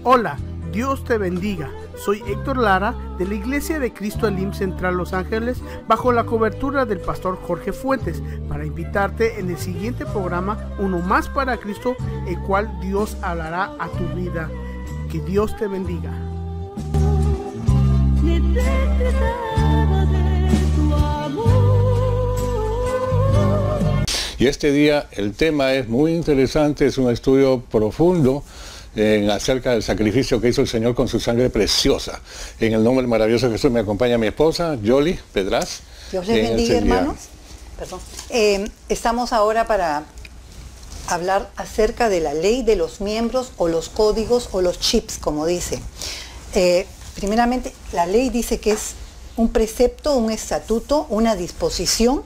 Hola, Dios te bendiga. Soy Héctor Lara de la Iglesia de Cristo Elim Central Los Ángeles bajo la cobertura del pastor Jorge Fuentes para invitarte en el siguiente programa Uno Más para Cristo, el cual Dios hablará a tu vida. Que Dios te bendiga. Y este día el tema es muy interesante, es un estudio profundo acerca del sacrificio que hizo el Señor con su sangre preciosa. En el nombre maravilloso de Jesús me acompaña mi esposa, Yoli Pedraz. Dios les bendiga, hermanos. Perdón. Estamos ahora para hablar acerca de la ley de los miembros o los códigos o los chips, como dice. Primeramente, la ley dice que es un precepto, un estatuto, una disposición,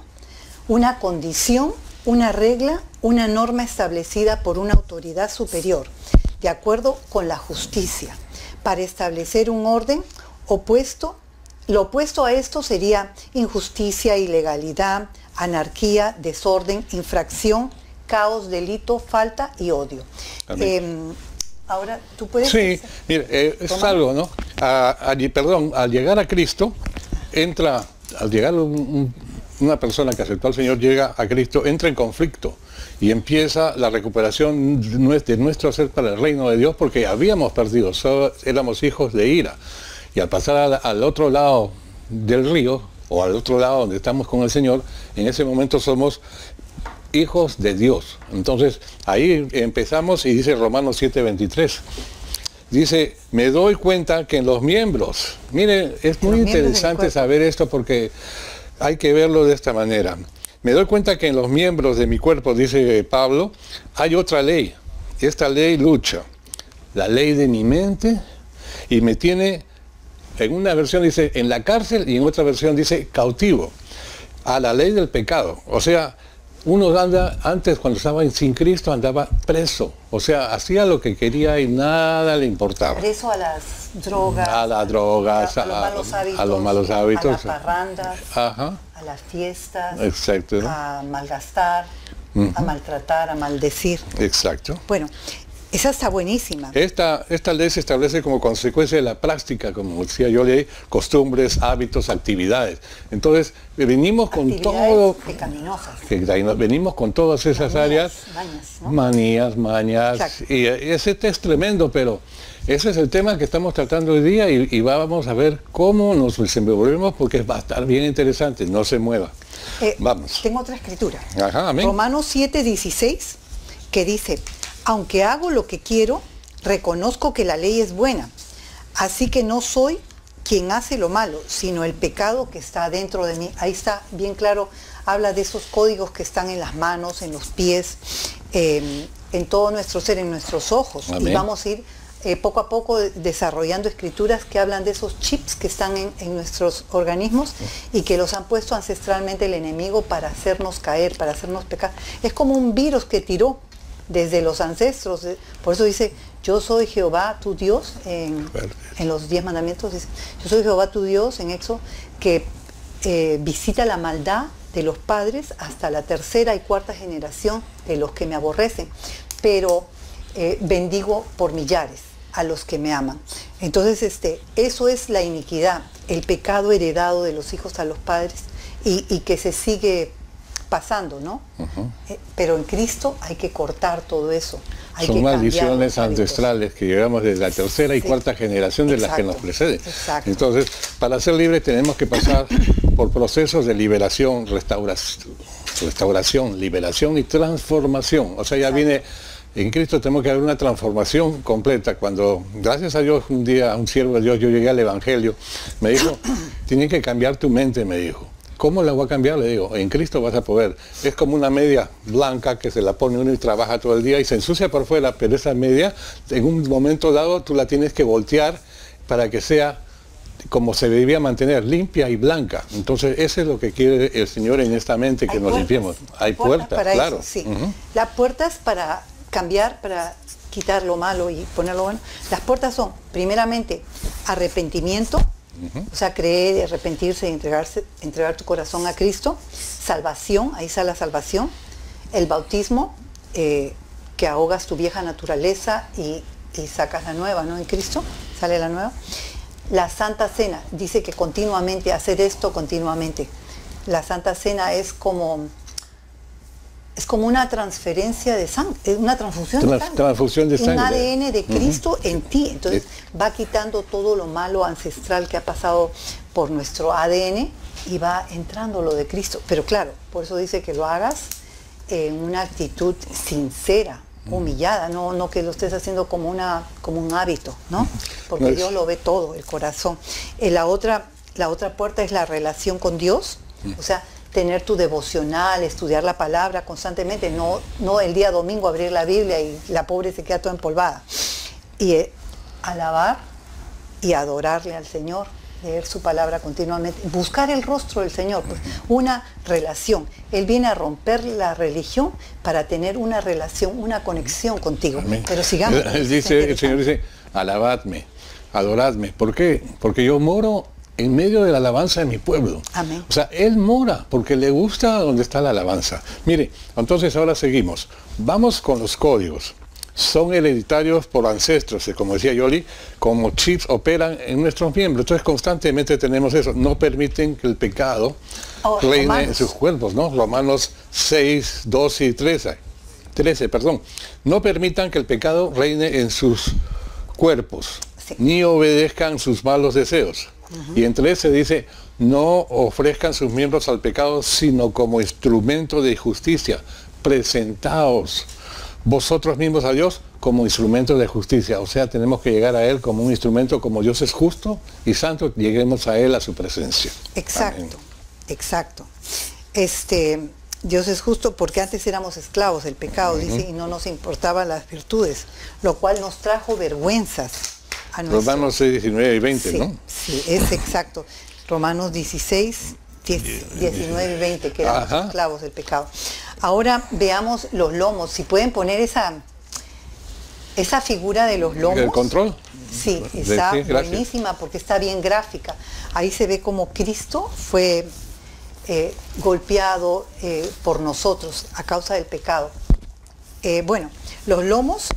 una condición, una regla, una norma establecida por una autoridad superior, de acuerdo con la justicia, para establecer un orden opuesto. Lo opuesto a esto sería injusticia, ilegalidad, anarquía, desorden, infracción, caos, delito, falta y odio. Ahora, ¿tú puedes...? Sí, mire, es algo, ¿no? Al llegar a Cristo, al llegar una persona que aceptó al Señor, llega a Cristo, entra en conflicto y empieza la recuperación de nuestro ser para el reino de Dios, porque habíamos perdido, éramos hijos de ira. Y al pasar al otro lado del río, o al otro lado donde estamos con el Señor, en ese momento somos hijos de Dios. Entonces, ahí empezamos y dice Romanos 7:23. Dice, me doy cuenta que en los miembros, mire, es muy interesante saber esto porque hay que verlo de esta manera. Me doy cuenta que en los miembros de mi cuerpo, dice Pablo, hay otra ley. Esta ley lucha. La ley de mi mente, y me tiene, en una versión dice en la cárcel y en otra versión dice cautivo a la ley del pecado. O sea, uno anda, antes cuando estaba sin Cristo andaba preso, o sea, hacía lo que quería y nada le importaba. Preso a las drogas, a las drogas, a los malos hábitos, a las parrandas, a las fiestas, exacto, ¿no? A malgastar, a maltratar, a maldecir. Exacto. Bueno, esa está buenísima. Esta ley se establece como consecuencia de la práctica, como decía yo, de costumbres, hábitos, actividades. Entonces, venimos con todo... pecaminosas. Venimos con todas esas áreas. Manías, ¿no? Mañas. Exacto. Y ese es tremendo, pero ese es el tema que estamos tratando hoy día y vamos a ver cómo nos desenvolvemos, porque va a estar bien interesante. No se mueva. Vamos. Tengo otra escritura. Ajá, amén. Romanos 7:16, que dice... Aunque hago lo que quiero, reconozco que la ley es buena. Así que no soy quien hace lo malo, sino el pecado que está dentro de mí. Ahí está bien claro, habla de esos códigos que están en las manos, en los pies, en todo nuestro ser, en nuestros ojos. Amén. Y vamos a ir poco a poco desarrollando escrituras que hablan de esos chips que están en nuestros organismos y que los han puesto ancestralmente el enemigo para hacernos caer, para hacernos pecar. Es como un virus que tiró desde los ancestros. Por eso dice, yo soy Jehová tu Dios, en los 10 mandamientos dice, yo soy Jehová tu Dios, en Éxodo, que visita la maldad de los padres hasta la tercera y cuarta generación de los que me aborrecen, pero bendigo por millares a los que me aman. Entonces, eso es la iniquidad, el pecado heredado de los hijos a los padres y que se sigue pasando, ¿no? Pero en Cristo hay que cortar todo eso. Son maldiciones ancestrales que llegamos desde la tercera y cuarta generación de las que nos preceden. Exacto. Entonces, para ser libres tenemos que pasar por procesos de liberación, restauración, liberación y transformación. O sea, ya viene, en Cristo tenemos que haber una transformación completa. Cuando, gracias a Dios, un día, un siervo de Dios, yo llegué al Evangelio, me dijo, tienes que cambiar tu mente, me dijo. ¿Cómo la voy a cambiar? Le digo, en Cristo vas a poder. Es como una media blanca que se la pone uno y trabaja todo el día y se ensucia por fuera, pero esa media, en un momento dado, tú la tienes que voltear para que sea como se debía mantener, limpia y blanca. Entonces, eso es lo que quiere el Señor en esta mente, que nos limpiemos. Hay puertas, claro. Eso, sí. Las puertas para cambiar, para quitar lo malo y poner lo bueno. Las puertas son, primeramente, arrepentimiento. O sea, creer, arrepentirse y entregar tu corazón a Cristo. Salvación, ahí está la salvación. El bautismo, que ahogas tu vieja naturaleza y y sacas la nueva, ¿no? En Cristo sale la nueva. La Santa Cena dice que continuamente, hacer esto continuamente. La Santa Cena es como una transferencia de sangre, una transfusión de sangre. Transfusión de sangre. Un ADN de Cristo en ti. Entonces va quitando todo lo malo ancestral que ha pasado por nuestro ADN y va entrando lo de Cristo. Pero claro, por eso dice que lo hagas en una actitud sincera, humillada, no que lo estés haciendo como un hábito, ¿no? Porque Dios lo ve todo, el corazón. La otra puerta es la relación con Dios, o sea, tener tu devocional, estudiar la palabra constantemente, no el día domingo abrir la Biblia y la pobre se queda toda empolvada. Y alabar y adorarle al Señor, leer su palabra continuamente, buscar el rostro del Señor, pues, una relación. Él viene a romper la religión para tener una relación, una conexión contigo. Amén. Pero sigamos. El Señor dice, alabadme, adoradme. ¿Por qué? Porque yo moro en medio de la alabanza de mi pueblo. Amén. O sea, Él mora porque le gusta donde está la alabanza. Mire, entonces ahora seguimos. Vamos con los códigos. Son hereditarios por ancestros, como decía Yoli, como chips operan en nuestros miembros. Entonces constantemente tenemos eso. No permiten que el pecado reine en sus cuerpos, ¿no? Romanos 6, 12 y 13. No permitan que el pecado reine en sus cuerpos, ni obedezcan sus malos deseos. Y en 13 dice, no ofrezcan sus miembros al pecado, sino como instrumento de justicia. Presentaos vosotros mismos a Dios como instrumento de justicia. O sea, tenemos que llegar a Él como un instrumento, como Dios es justo y santo, lleguemos a Él, a su presencia. Exacto, Amén. exacto. Dios es justo porque antes éramos esclavos del pecado, dice, y no nos importaban las virtudes, lo cual nos trajo vergüenzas a nuestro... Romanos 6, 19 y 20, sí, ¿no? Sí, es exacto. Romanos 16, 19 y 20, que éramos esclavos del pecado. Ahora veamos los lomos. Si pueden poner esa figura de los lomos. ¿El control? Sí, está buenísima porque está bien gráfica. Ahí se ve como Cristo fue golpeado por nosotros a causa del pecado. Bueno, los lomos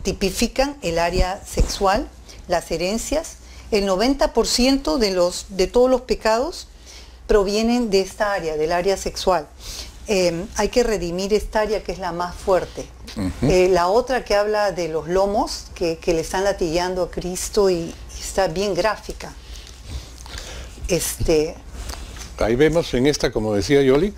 tipifican el área sexual, las herencias. El 90% de todos los pecados provienen de esta área, del área sexual. Hay que redimir esta área que es la más fuerte. La otra que habla de los lomos, que le están latillando a Cristo y está bien gráfica. Ahí vemos en esta, como decía Yoli,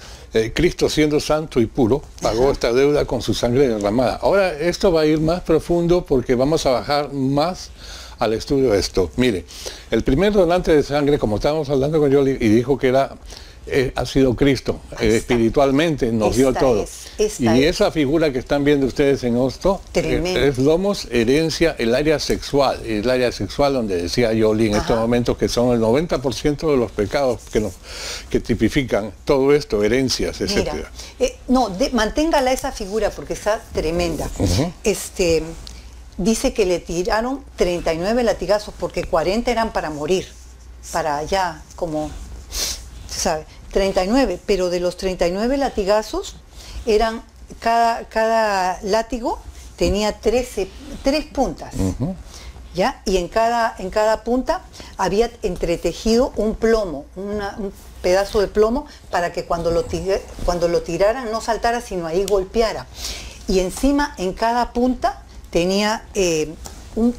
Cristo siendo santo y puro, pagó esta deuda con su sangre derramada. Ahora esto va a ir más profundo porque vamos a bajar más al estudio de esto. Mire, el primer donante de sangre, como estábamos hablando con Yoli, y dijo que ha sido Cristo, espiritualmente nos dio todo. Esa figura que están viendo ustedes en esto, es lomos, herencia, el área sexual donde decía Yoli en estos momentos que son el 90% de los pecados que tipifican todo esto, herencias, etc. Manténgala esa figura porque está tremenda. Dice que le tiraron 39 latigazos porque 40 eran para morir, para allá, como, ¿sabe? 39, pero de los 39 latigazos, cada látigo tenía 3 puntas, ¿ya? Y en cada punta había entretejido un plomo, un pedazo de plomo, para que cuando lo tiraran no saltara, sino ahí golpeara. Y encima, en cada punta, tenía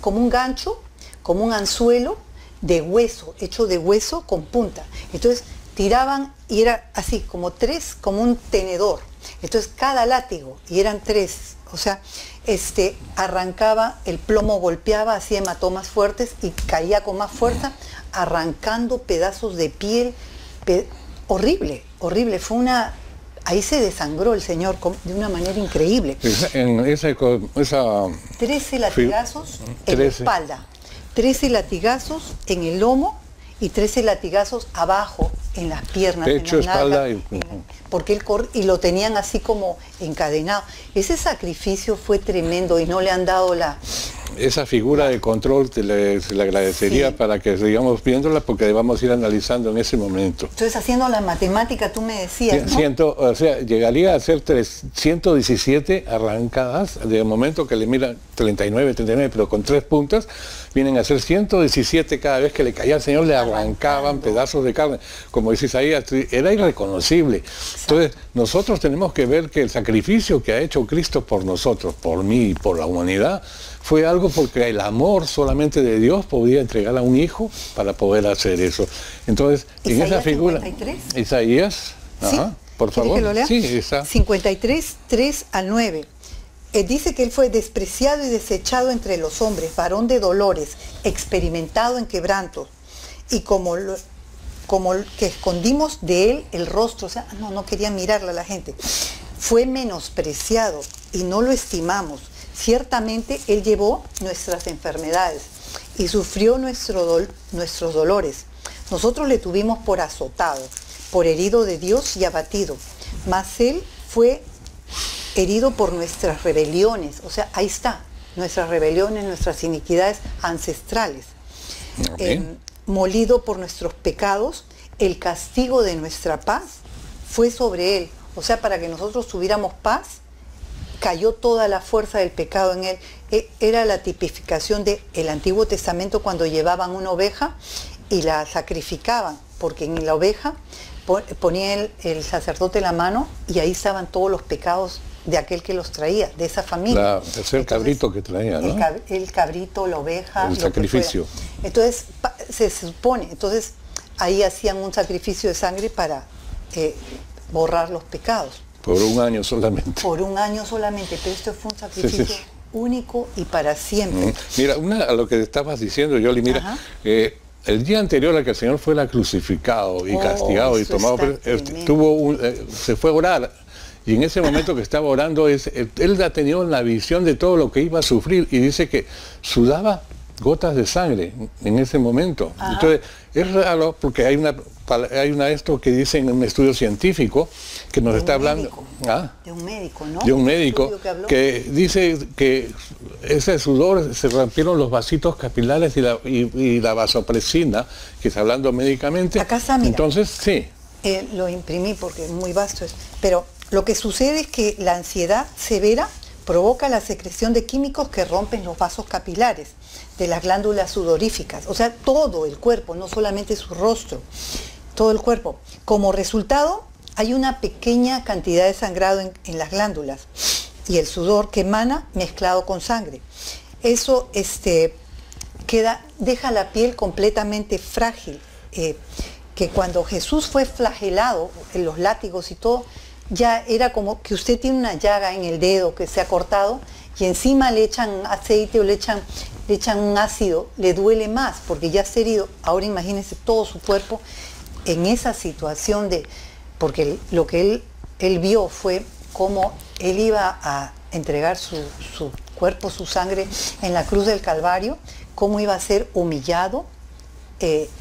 como un gancho, como un anzuelo de hueso, hecho de hueso con punta. Entonces tiraban y era así, como un tenedor. Entonces cada látigo, y eran 3, o sea, arrancaba, el plomo golpeaba, hacía hematomas fuertes y caía con más fuerza, arrancando pedazos de piel, horrible, horrible. Ahí se desangró el Señor de una manera increíble. 13 latigazos en la espalda, 13 latigazos en el lomo y 13 latigazos abajo en las piernas, pecho, en las espalda, porque y lo tenían así como encadenado. Ese sacrificio fue tremendo y no le han dado esa figura de control se le agradecería, sí, para que sigamos viéndola, porque vamos a ir analizando en ese momento. Entonces, haciendo la matemática, tú me decías, ¿no? O sea, llegaría a ser 117 arrancadas, de momento que le miran 39, pero con 3 puntas, vienen a ser 117 cada vez que le caía al Señor, le arrancaban pedazos de carne. Como dices ahí, era irreconocible. Entonces, nosotros tenemos que ver que el sacrificio que ha hecho Cristo por nosotros, por mí y por la humanidad, fue algo porque el amor solamente de Dios podía entregar a un hijo para poder hacer eso. Entonces, en esa figura... 53. Isaías, ¿sí? Por favor. Que lo lea? Sí, esa. 53, 3 al 9. Dice que él fue despreciado y desechado entre los hombres, varón de dolores, experimentado en quebranto, y como que escondimos de él el rostro, o sea, no quería mirarla la gente. Fue menospreciado y no lo estimamos. Ciertamente él llevó nuestras enfermedades y sufrió nuestros dolores. Nosotros le tuvimos por azotado, por herido de Dios y abatido. Mas él fue herido por nuestras rebeliones. O sea, ahí está, nuestras rebeliones, nuestras iniquidades ancestrales. Molido por nuestros pecados, el castigo de nuestra paz fue sobre él. O sea, para que nosotros tuviéramos paz, cayó toda la fuerza del pecado en él. Era la tipificación del Antiguo Testamento, cuando llevaban una oveja y la sacrificaban, porque en la oveja ponía el sacerdote la mano y ahí estaban todos los pecados de aquel que los traía, de esa familia. Es el cabrito que traía, ¿no? El cabrito, la oveja. El sacrificio. Entonces, se supone, entonces ahí hacían un sacrificio de sangre para borrar los pecados. Por un año solamente. Por un año solamente, pero esto fue un sacrificio único y para siempre. Mira, a lo que estabas diciendo, Yoli, mira, el día anterior a que el Señor fuera crucificado y castigado y tomado, se fue a orar. Y en ese momento que estaba orando, él ha tenido la visión de todo lo que iba a sufrir, y dice que sudaba gotas de sangre en ese momento. Entonces, es raro, porque hay esto que dice en un estudio científico que nos está hablando de un médico, ¿no? De un médico que dice que ese sudor, se rompieron los vasitos capilares y la vasopresina, que está hablando médicamente. Acá está, mira. Entonces, sí. Lo imprimí porque es muy vasto eso. Pero lo que sucede es que la ansiedad severa provoca la secreción de químicos que rompen los vasos capilares de las glándulas sudoríficas, o sea, todo el cuerpo, no solamente su rostro, todo el cuerpo. Como resultado, hay una pequeña cantidad de sangrado en las glándulas y el sudor que emana mezclado con sangre. Eso deja la piel completamente frágil, que cuando Jesús fue flagelado, en los látigos y todo, ya era como que usted tiene una llaga en el dedo que se ha cortado y encima le echan aceite o le echan un ácido, le duele más porque ya está herido. Ahora imagínense todo su cuerpo en esa situación porque lo que él vio fue cómo él iba a entregar su cuerpo, su sangre en la cruz del Calvario, cómo iba a ser humillado,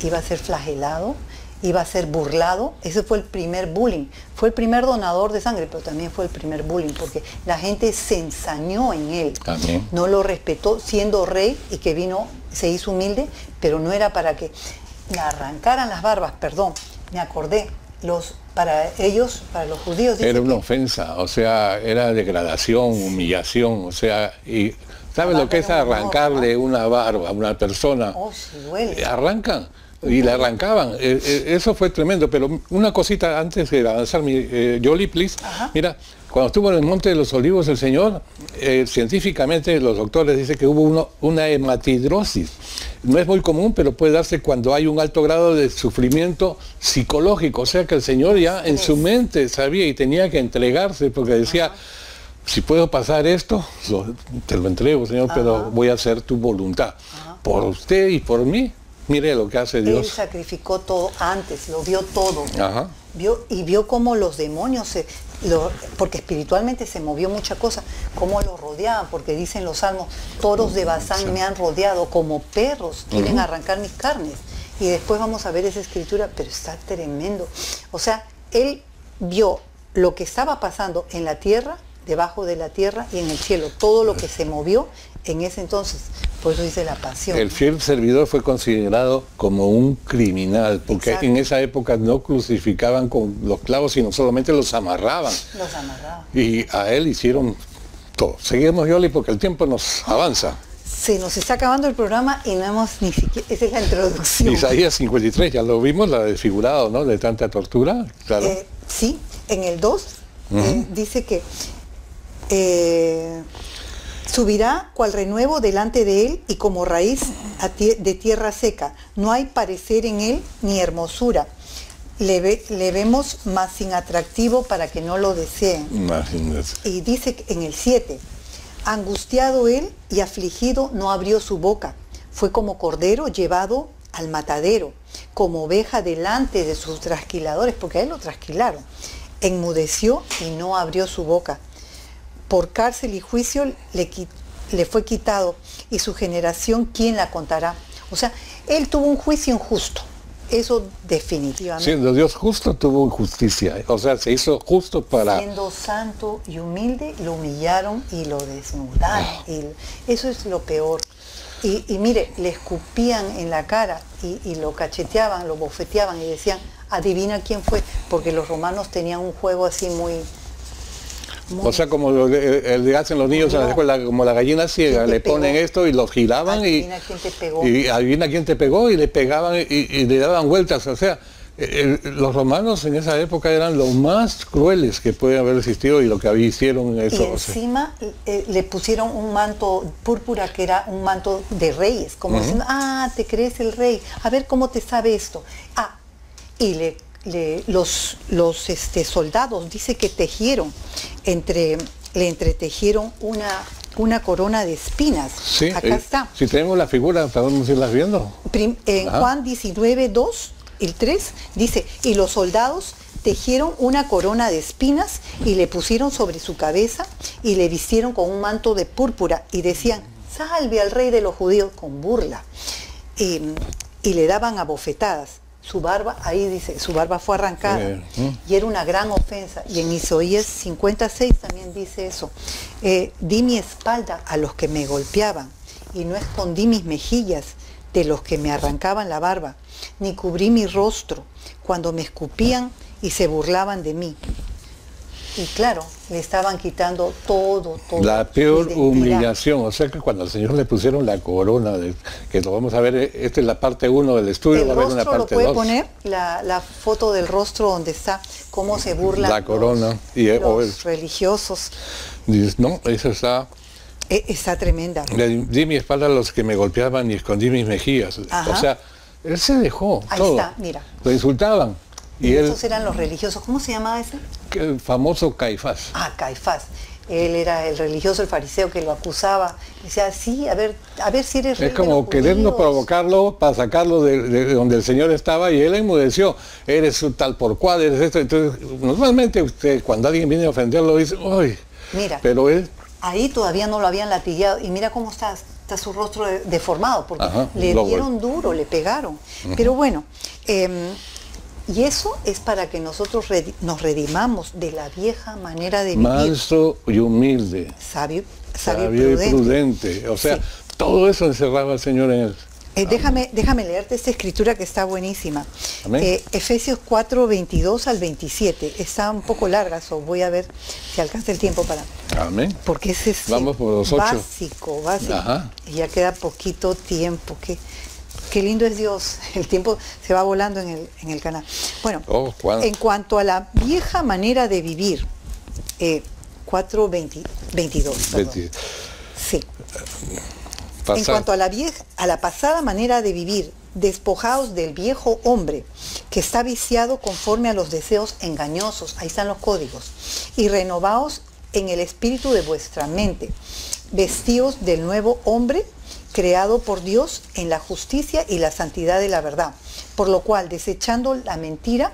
iba a ser flagelado, iba a ser burlado. Ese fue el primer bullying. Fue el primer donador de sangre, pero también fue el primer bullying, porque la gente se ensañó en él. También. No lo respetó, siendo rey, y que vino, se hizo humilde, pero no era para que le arrancaran las barbas, perdón, me acordé. Para ellos, para los judíos... Era una ofensa, o sea, era degradación, humillación, o sea, y ¿sabes lo que es arrancarle una barba a una persona? Oh, sí, duele. Arrancan. Y le arrancaban. Eso fue tremendo. Pero una cosita antes de avanzar, Yoli, please. Mira, cuando estuvo en el Monte de los Olivos el Señor, científicamente los doctores dicen que hubo una hematidrosis. No es muy común, pero puede darse cuando hay un alto grado de sufrimiento psicológico. O sea que el Señor ya en su mente sabía y tenía que entregarse, porque decía, si puedo pasar esto, te lo entrego, Señor, pero voy a hacer tu voluntad. Por usted y por mí. Mire lo que hace Dios. Él sacrificó todo antes, lo vio todo. Vio cómo los demonios, porque espiritualmente se movió mucha cosa, cómo lo rodeaban, porque dicen los salmos, toros de Bazán me han rodeado como perros, quieren arrancar mis carnes. Y después vamos a ver esa escritura, pero está tremendo. O sea, él vio lo que estaba pasando en la tierra debajo de la tierra y en el cielo. Todo lo que se movió en ese entonces. Por eso dice la pasión. El fiel servidor fue considerado como un criminal, porque Exacto. en esa época no crucificaban con los clavos, sino solamente los amarraban. Los amarraban. Y a él hicieron todo. Seguimos, Yoli, porque el tiempo nos avanza. Se nos está acabando el programa y no hemos ni siquiera... Esa es la introducción. Isaías 53, ya lo vimos, la desfigurado, ¿no? De tanta tortura, claro. Sí, en el 2 dice que subirá cual renuevo delante de él y como raíz de tierra seca. No hay parecer en él ni hermosura. Le vemos más sin atractivo para que no lo deseen. Imagínate. Y dice en el 7, angustiado él y afligido no abrió su boca. Fue como cordero llevado al matadero, como oveja delante de sus trasquiladores, porque a él lo trasquilaron. Enmudeció y no abrió su boca. Por cárcel y juicio le fue quitado, y su generación, ¿quién la contará? O sea, él tuvo un juicio injusto. Eso definitivamente. Siendo Dios justo, tuvo justicia. O sea, se hizo justo para... Siendo santo y humilde, lo humillaron y lo desnudaron. Y eso es lo peor. Y mire, le escupían en la cara y lo cacheteaban, lo bofeteaban y decían, adivina quién fue, porque los romanos tenían un juego así muy... O sea, como le hacen los niños en la escuela, como la gallina ciega, le ponen esto y los giraban adivina quién te pegó. Y adivina quién te pegó y le pegaban y le daban vueltas. O sea, los romanos en esa época eran los más crueles que puede haber existido y lo que hicieron en eso. Y encima le pusieron un manto púrpura que era un manto de reyes, como diciendo, te crees el rey, a ver cómo te sabe esto. Y los soldados, dice que tejieron, le entretejieron una corona de espinas. Sí, acá está. Si tenemos la figura, podemos irlas viendo. En Juan 19, 2, el 3, dice, y los soldados tejieron una corona de espinas y le pusieron sobre su cabeza y le vistieron con un manto de púrpura y decían, salve al rey de los judíos, con burla. Y le daban abofetadas. Su barba, ahí dice, su barba fue arrancada y era una gran ofensa. Y en Isaías 56 también dice eso. Di mi espalda a los que me golpeaban y no escondí mis mejillas de los que me arrancaban la barba, ni cubrí mi rostro cuando me escupían y se burlaban de mí. Y claro, le estaban quitando todo. La peor humillación, o sea que cuando al Señor le pusieron la corona, que lo vamos a ver, esta es la parte 1 del estudio, el va a haber una rostro parte lo puede 2. poner, la foto del rostro donde está, cómo se burlan la corona los religiosos. No, eso está... Está tremenda. Di mi espalda a los que me golpeaban y escondí mis mejillas. Ajá. O sea, él se dejó Ahí todo. está, mira. Lo insultaban. Y él, estos eran los religiosos. ¿Cómo se llamaba ese? el famoso Caifás. Caifás. Él era el religioso, el fariseo que lo acusaba. Decía, sí, a ver si eres rey. Es como queriendo provocarlo para sacarlo de donde el Señor estaba y él enmudeció. Eres un tal por cual, eres esto. Entonces, normalmente usted, cuando alguien viene a ofenderlo, dice, ¡ay! Mira, pero él... ahí todavía no lo habían latigueado. Y mira cómo está su rostro deformado, porque le dieron duro, le pegaron. Pero bueno, y eso es para que nosotros nos redimamos de la vieja manera de vivir. Manso y humilde. Sabio y prudente. O sea, todo eso encerraba el Señor en él. Déjame leerte esta escritura que está buenísima. Efesios 4, 22 al 27. Está un poco larga, voy a ver si alcanza el tiempo para... Amén. Porque ese es Vamos por los 8. básico. Ajá. Y ya queda poquito tiempo. Qué lindo es Dios. El tiempo se va volando en el canal. Bueno, en cuanto a la vieja manera de vivir, 4, 22. Sí. En cuanto a la pasada manera de vivir, despojaos del viejo hombre que está viciado conforme a los deseos engañosos, ahí están los códigos, y renovaos en el espíritu de vuestra mente, vestíos del nuevo hombre creado por Dios en la justicia y la santidad de la verdad, por lo cual, desechando la mentira,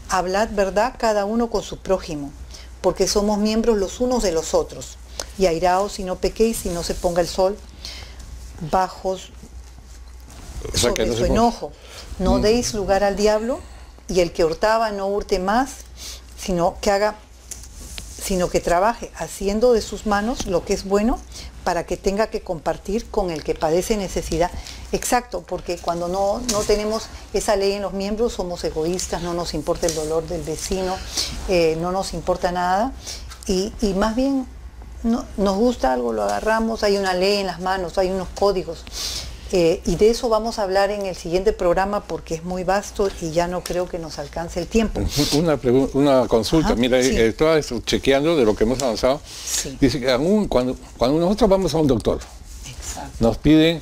hablad verdad cada uno con su prójimo, porque somos miembros los unos de los otros, y airaos y no pequéis y no se ponga el sol bajos sobre su enojo. No deis lugar al diablo, y el que hurtaba no hurte más, sino que haga sino que trabaje haciendo de sus manos lo que es bueno para que tenga que compartir con el que padece necesidad. Exacto, porque cuando no tenemos esa ley en los miembros, somos egoístas, no nos importa el dolor del vecino, no nos importa nada, y más bien nos gusta algo, lo agarramos, hay una ley en las manos, hay unos códigos. Y de eso vamos a hablar en el siguiente programa porque es muy vasto y ya no creo que nos alcance el tiempo. Una consulta. Ajá, Mira, sí. estaba chequeando de lo que hemos avanzado. Sí. Dice que aún cuando nosotros vamos a un doctor, Exacto. nos piden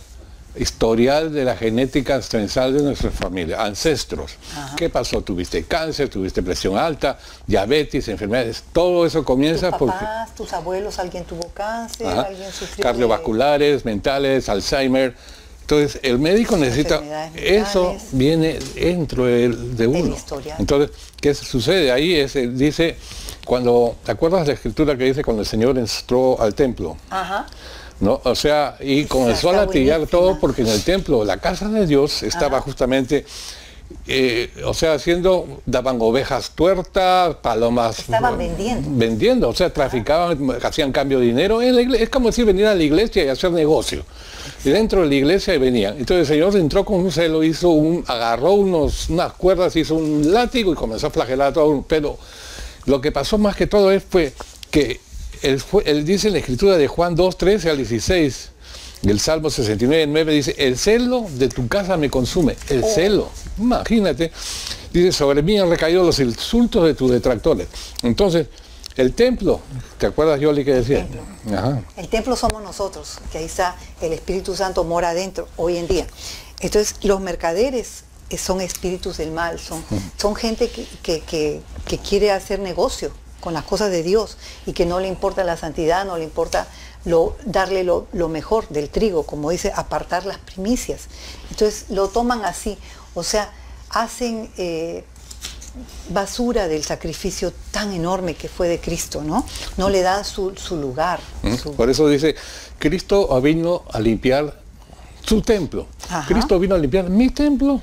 historial de la genética ancestral de nuestra familia, ancestros. Ajá. ¿Qué pasó? ¿Tuviste cáncer? ¿Tuviste presión alta? ¿Diabetes? ¿Enfermedades? Todo eso comienza Tus porque... papás, tus abuelos, alguien tuvo cáncer, Ajá. alguien sufrió cardiovasculares, mentales, Alzheimer. Entonces, el médico necesita, enfermedades eso mentales. viene dentro de uno. historial. Entonces, ¿qué sucede ahí? Dice, cuando, ¿te acuerdas de la escritura que dice cuando el Señor entró al templo? Ajá. ¿No? O sea, y comenzó a está latillar buenísima. todo porque en el templo, la casa de Dios, estaba justamente, o sea, daban ovejas tuertas, palomas. Estaban vendiendo. Vendiendo, o sea, traficaban, hacían cambio de dinero. Es como decir venir a la iglesia y hacer negocio. Y dentro de la iglesia venían. Entonces el Señor entró con un celo, agarró unas cuerdas, hizo un látigo y comenzó a flagelar a todo. Pero lo que pasó más que todo fue que él dice en la escritura de Juan 2, 13 al 16, y el Salmo 69, 9 dice, el celo de tu casa me consume. El celo, imagínate. Dice, sobre mí han recaído los insultos de tus detractores. Entonces, el templo, ¿te acuerdas, Yoli, que decía? Ajá. El templo somos nosotros, que ahí está el Espíritu Santo mora adentro hoy en día. Entonces, los mercaderes son espíritus del mal, son gente que quiere hacer negocio con las cosas de Dios y que no le importa la santidad, no le importa darle lo mejor del trigo, como dice, apartar las primicias. Entonces, lo toman así, o sea, hacen basura del sacrificio tan enorme que fue de Cristo, ¿no? No le dan su lugar. Por eso dice, Cristo vino a limpiar su templo. Ajá. Cristo vino a limpiar mi templo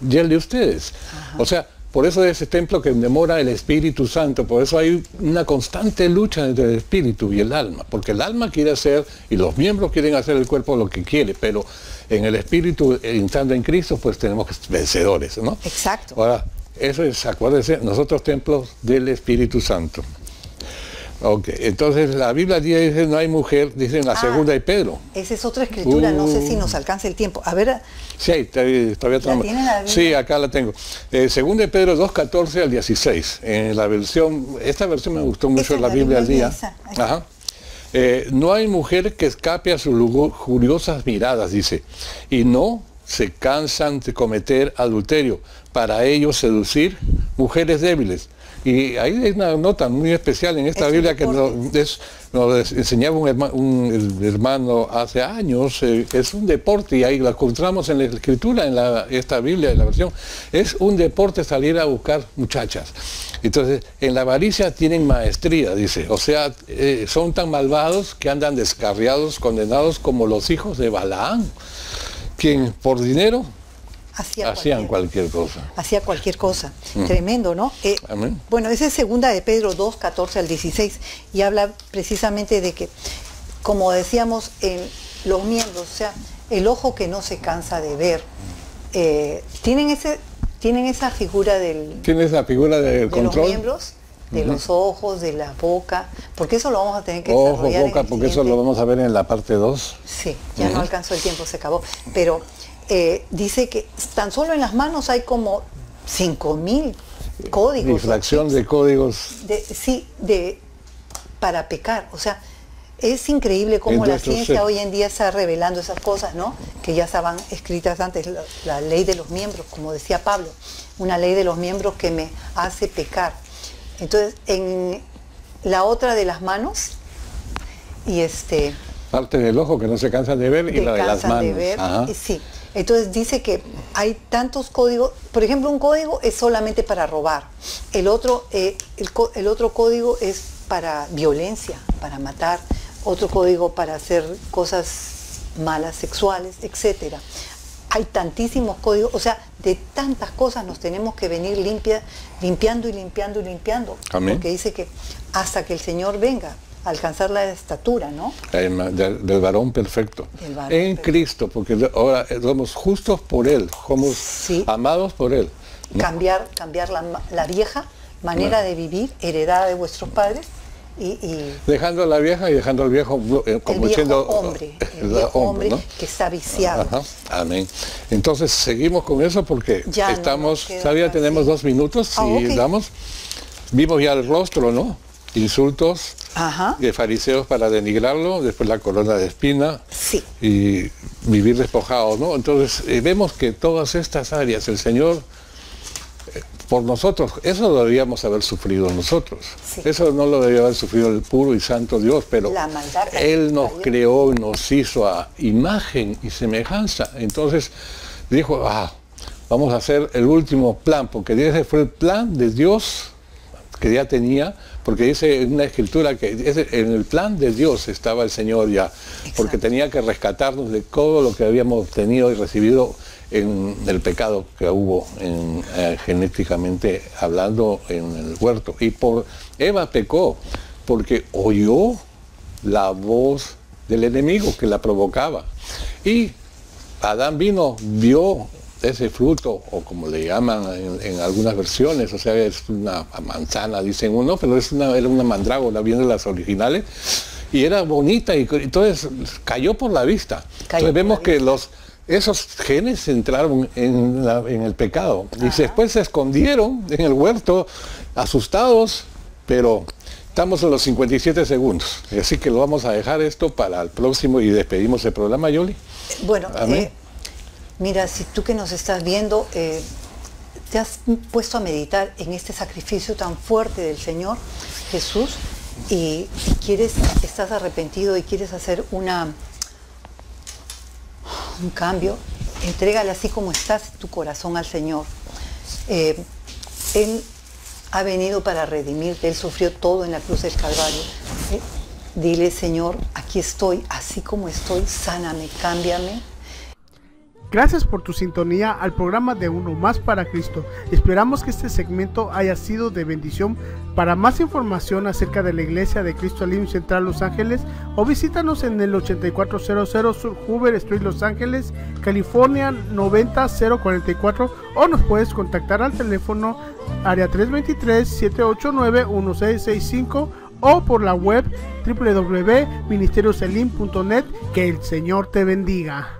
y el de ustedes. Ajá. O sea, por eso es ese templo que demora el Espíritu Santo, por eso hay una constante lucha entre el Espíritu y el alma, porque el alma quiere hacer, y los miembros quieren hacer el cuerpo lo que quiere, pero en el Espíritu, estando en Cristo, pues tenemos que ser vencedores, ¿no? Exacto. Ahora, eso es, acuérdense, nosotros templos del Espíritu Santo. Ok, entonces la Biblia dice no hay mujer, dice en la segunda de Pedro. Esa es otra escritura, no sé si nos alcanza el tiempo. A ver. Sí, todavía tenemos. Sí, acá la tengo. Segunda de Pedro 2, 14 al 16. En la versión, esta versión me gustó mucho, la Biblia al día. Ajá. No hay mujer que escape a sus lujuriosas miradas, dice, y no se cansan de cometer adulterio, para ellos seducir mujeres débiles. Y ahí hay una nota muy especial en esta Biblia que nos enseñaba un hermano hace años. Es un deporte, y ahí lo encontramos en la escritura, en esta Biblia, en la versión. Es un deporte salir a buscar muchachas. Entonces, en la avaricia tienen maestría, dice. O sea, son tan malvados que andan descarriados, condenados como los hijos de Balaán, quien por dinero hacían cualquier cosa. Hacía cualquier cosa. Tremendo, ¿no? Amén. Bueno, esa es segunda de Pedro 2, 14 al 16, y habla precisamente de que, como decíamos, en los miembros, o sea, el ojo que no se cansa de ver, tienen esa figura ¿Tienes la figura del control? Los miembros, de los ojos, de la boca, porque eso lo vamos a tener que ojo, desarrollar boca, porque eso lo vamos a ver en la parte 2. Sí, ya no alcanzó el tiempo, se acabó. Pero dice que tan solo en las manos hay como 5.000 códigos. Difracción de códigos. Para pecar. O sea, es increíble cómo la ciencia hoy en día está revelando esas cosas, ¿no? Que ya estaban escritas antes, la ley de los miembros, como decía Pablo, una ley de los miembros que me hace pecar. Entonces, en la otra de las manos, y parte del ojo que no se cansa de ver, y la de las manos. De ver, sí. Entonces dice que hay tantos códigos. Por ejemplo, un código es solamente para robar. El otro código es para violencia, para matar. Otro código para hacer cosas malas, sexuales, etc. hay tantísimos códigos, o sea, de tantas cosas nos tenemos que venir limpiando y limpiando y limpiando. Amén. Porque dice que hasta que el Señor venga a alcanzar la estatura, ¿no? Del varón perfecto. Del varón en perfecto. Cristo, porque ahora somos justos por Él, somos Sí. amados por Él, ¿no? Cambiar la vieja manera de vivir, heredada de vuestros padres, y Dejando a la vieja y dejando al viejo como el viejo diciendo hombre, el viejo hombre, ¿no? que está viciado. Ajá, amén. Entonces seguimos con eso porque Ya no estamos, nos queda todavía casi. tenemos 2 minutos y Ok. vimos ya el rostro, ¿no? Insultos Ajá. de fariseos para denigrarlo, después la corona de espina Sí. y vivir despojado, ¿no? Entonces vemos que todas estas áreas el Señor por nosotros, eso lo debíamos haber sufrido nosotros. Sí. Eso no lo debía haber sufrido el puro y santo Dios, pero La maldad Él nos cayó. creó y nos hizo a imagen y semejanza. Entonces dijo, vamos a hacer el último plan, porque ese fue el plan de Dios que ya tenía, porque dice en una escritura que en el plan de Dios estaba el Señor ya, porque tenía que rescatarnos de todo lo que habíamos obtenido y recibido en el pecado que hubo genéticamente hablando en el huerto. Y Eva pecó porque oyó la voz del enemigo que la provocaba. Y Adán vio ese fruto, o como le llaman en algunas versiones, o sea, es una manzana, dicen uno, pero era una mandrágora, viendo las originales, y era bonita, y entonces cayó por la vista. Entonces vemos que esos genes entraron en el pecado, y después se escondieron en el huerto, asustados, pero estamos en los 57 segundos, así que lo vamos a dejar esto para el próximo y despedimos el programa, Yoli. Bueno, Amén. mira, si tú que nos estás viendo, te has puesto a meditar en este sacrificio tan fuerte del Señor Jesús y estás arrepentido y quieres hacer un cambio, entrégale así como estás tu corazón al Señor. Él ha venido para redimirte, Él sufrió todo en la cruz del Calvario. Dile, Señor, aquí estoy, así como estoy, sáname, cámbiame. Gracias por tu sintonía al programa de Uno Más para Cristo. Esperamos que este segmento haya sido de bendición. Para más información acerca de la Iglesia de Cristo Elim Central Los Ángeles, o visítanos en el 8400 Sur Hoover Street, Los Ángeles, California 90044, o nos puedes contactar al teléfono área 323-789-1665 o por la web www.ministerioselim.net. Que el Señor te bendiga.